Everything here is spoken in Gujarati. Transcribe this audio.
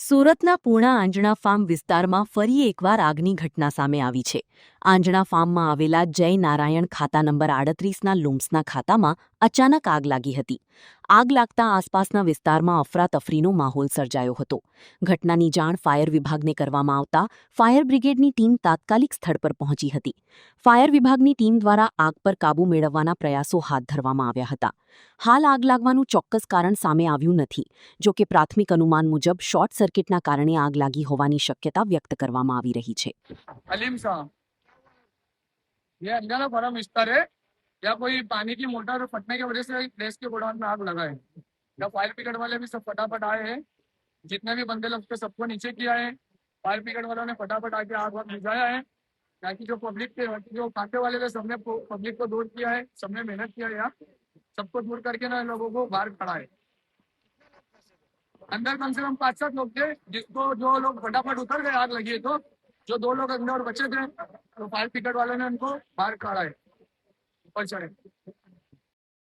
સુરતના પૂણા આંજણા ફાર્મ વિસ્તારમાં ફરી એકવાર આગની ઘટના સામે આવી છે. આંજણા ફાર્મમાં આવેલા જય નારાયણ ખાતા નંબર 38ના લુમ્સના ખાતામાં અચાનક આગ લાગી હતી. આગ લાગતા આસપાસના વિસ્તારમાં અફરાતફરીનો માહોલ સર્જાયો હતો. ઘટનાની જાણ ફાયર વિભાગને કરવામાં આવતા ફાયર બ્રિગેડની ટીમ તાત્કાલિક સ્થળ પર પહોંચી હતી. ફાયર વિભાગની ટીમ દ્વારા આગ પર કાબૂ મેળવવાના પ્રયાસો હાથ ધરવામાં આવ્યા હતા. હાલ આગ લાગવાનું ચોક્કસ કારણ સામે આવ્યું નથી. જો કે પ્રાથમિક અનુમાન મુજબ શોર્ટ સર્કિટના કારણે આગ લાગી હોવાની शक्यता व्यक्त કરવામાં આવી રહી છે. अलीम साहब, ये अंजना फरम विस्तार है या कोई पानी की मोटर फटने की वजह से गैस के गोडाउन में आग लगा है। या फायर ब्रिगेड वाले भी सब फटाफट आए हैं, जितने भी बंदे लोग थे सबको नीचे किया है। फायर ब्रिगेड वालों ने फटाफट आके आग वाग बुझाया है। ताकि जो पब्लिक के जो खाते वाले थे सबने पब्लिक को दूर किया है, सबने मेहनत किया है। यहाँ सबको दूर करके ना लोगों को बाहर खड़ा है। अंदर कम से कम 5-7 लोग थे, जिसको जो लोग फटाफट उतर गए आग लगी है तो जो 2 लोग अंदर बचे थे तो फायर ब्रिगेड वालों ने उनको बाहर खड़ा है ऊपर चढ़े।